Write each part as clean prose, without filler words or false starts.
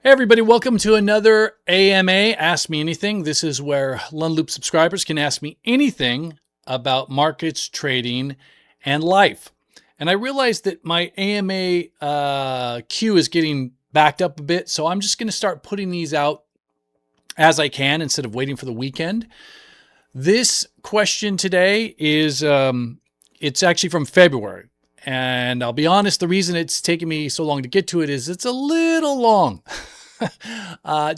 Hey everybody, welcome to another AMA, Ask Me Anything. This is where Lund Loop subscribers can ask me anything about markets, trading, and life. And I realized that my AMA queue is getting backed up a bit, so I'm just going to start putting these out as I can instead of waiting for the weekend. This question today is, it's actually from February. And I'll be honest, the reason it's taken me so long to get to it is it's a little long.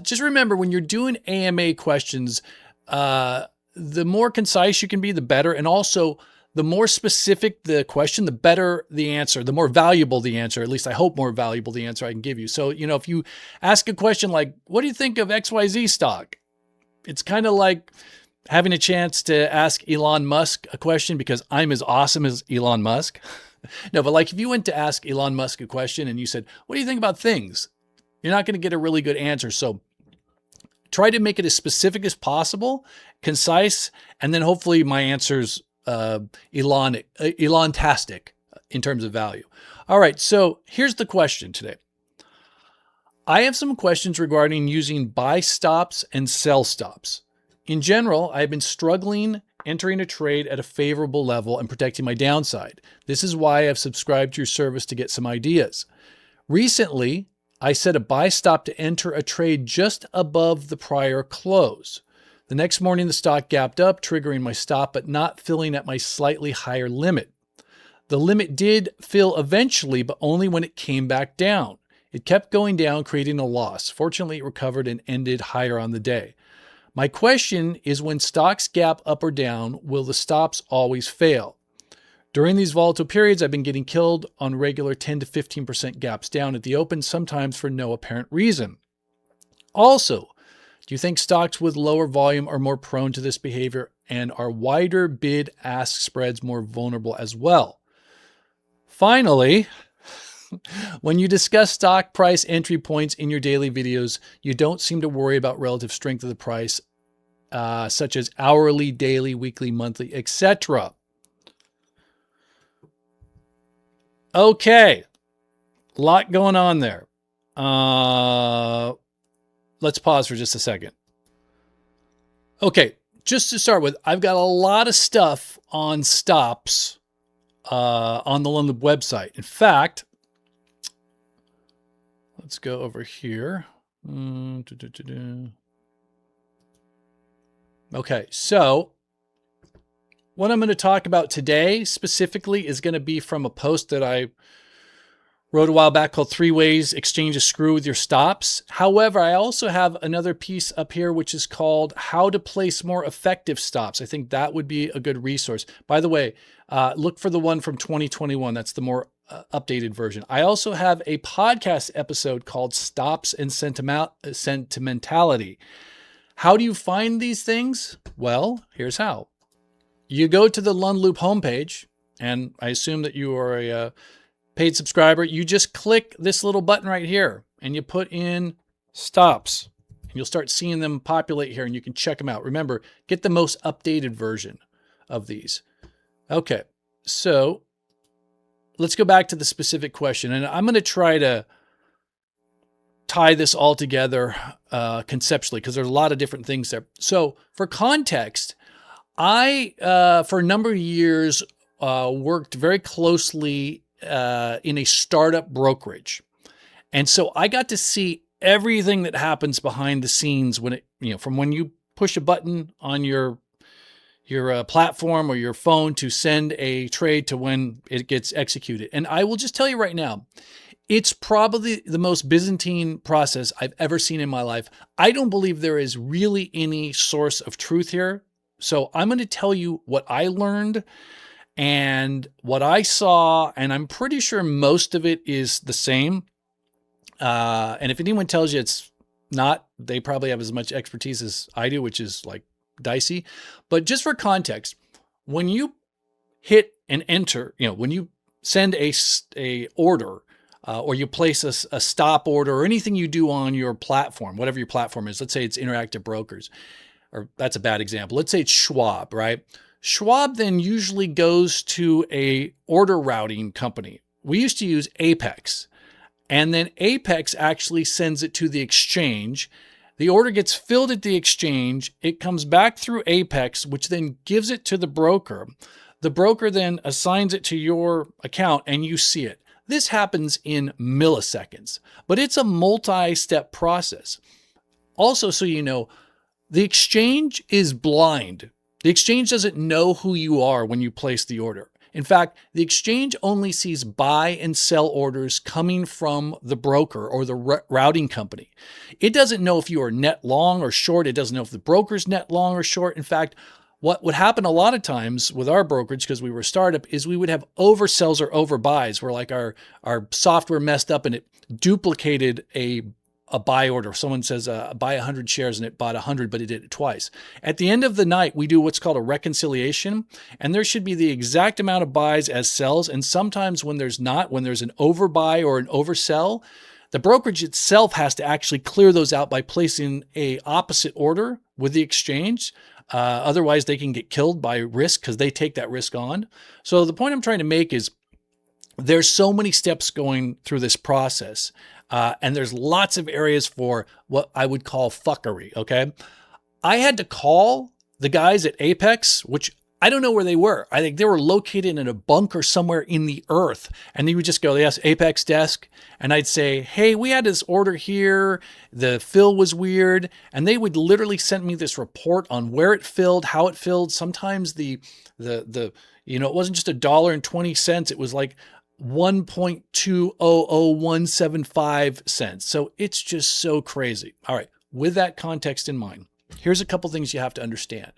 Just remember, when you're doing AMA questions, the more concise you can be, the better. And also, the more specific the question, the better the answer, the more valuable the answer, at least I hope more valuable the answer I can give you. So, if you ask a question like, what do you think of XYZ stock? It's kind of like having a chance to ask Elon Musk a question because I'm as awesome as Elon Musk. No, but like if you went to ask Elon Musk a question and you said, what do you think about things? You're not going to get a really good answer. So try to make it as specific as possible, concise, and then hopefully my answer's Elon-tastic in terms of value. All right, so here's the question today. I have some questions regarding using buy stops and sell stops. In general, I've been struggling entering a trade at a favorable level and protecting my downside. This is why I've subscribed to your service to get some ideas. Recently, I set a buy stop to enter a trade just above the prior close. The next morning, the stock gapped up, triggering my stop, but not filling at my slightly higher limit. The limit did fill eventually, but only when it came back down. It kept going down, creating a loss. Fortunately, it recovered and ended higher on the day. My question is, when stocks gap up or down, will the stops always fail? During these volatile periods, I've been getting killed on regular 10 to 15% gaps down at the open, sometimes for no apparent reason. Also, do you think stocks with lower volume are more prone to this behavior, and are wider bid-ask spreads more vulnerable as well? Finally, when you discuss stock price entry points in your daily videos, you don't seem to worry about relative strength of the price, such as hourly, daily, weekly, monthly, etc. Okay, a lot going on there. Let's pause for just a second. Okay, just to start with, I've got a lot of stuff on stops on the Lund Loop website. In fact, let's go over here. Okay, so what I'm going to talk about today specifically is going to be from a post that I wrote a while back called 3 Ways Exchange a Screw with Your Stops. However, I also have another piece up here which is called How to Place More Effective Stops. I think that would be a good resource. By the way, look for the one from 2021. That's the more updated version. I also have a podcast episode called Stops and Sentimentality. How do you find these things? Well, here's how. You go to the Lund Loop homepage, and I assume that you are a paid subscriber. You just click this little button right here, and you put in stops, and you'll start seeing them populate here, and you can check them out. Remember, get the most updated version of these. Okay, so let's go back to the specific question, and I'm going to try to tie this all together conceptually because there's a lot of different things there. So for context, I, for a number of years, worked very closely in a startup brokerage. And so I got to see everything that happens behind the scenes when from when you push a button on your platform or your phone to send a trade to when it gets executed. And I will just tell you right now, it's probably the most Byzantine process I've ever seen in my life. I don't believe there is really any source of truth here. So I'm going to tell you what I learned and what I saw, and I'm pretty sure most of it is the same. And if anyone tells you it's not, they probably have as much expertise as I do, which is like dicey. But just for context, when you hit and enter, when you send a order or you place a stop order or anything you do on your platform, whatever your platform is, let's say it's Interactive Brokers, or that's a bad example. Let's say it's Schwab, right? Schwab then usually goes to a order routing company. We used to use Apex. And then Apex actually sends it to the exchange. The order gets filled at the exchange. It comes back through Apex, which then gives it to the broker. The broker then assigns it to your account and you see it. This happens in milliseconds, but it's a multi-step process. Also, so you know, the exchange is blind. The exchange doesn't know who you are when you place the order. In fact, the exchange only sees buy and sell orders coming from the broker or the routing company. It doesn't know if you are net long or short. It doesn't know if the broker's net long or short. In fact, what would happen a lot of times with our brokerage, because we were a startup, is we would have oversells or overbuys where like our software messed up and it duplicated a buy order. Someone says buy 100 shares and it bought 100, but it did it twice. At the end of the night, we do what's called a reconciliation, and there should be the exact amount of buys as sells. And sometimes when there's not, when there's an overbuy or an oversell, the brokerage itself has to actually clear those out by placing a opposite order with the exchange. Otherwise, they can get killed by risk because they take that risk on. So the point I'm trying to make is there's so many steps going through this process. And there's lots of areas for what I would call fuckery, okay? I had to call the guys at Apex, which I don't know where they were. I think they were located in a bunker somewhere in the earth. And they would just go, yes, Apex desk. And I'd say, hey, we had this order here. The fill was weird. And they would literally send me this report on where it filled, how it filled. Sometimes it wasn't just $1.20. It was like 1.200175 cents. So it's just so crazy. All right. With that context in mind, here's a couple things you have to understand.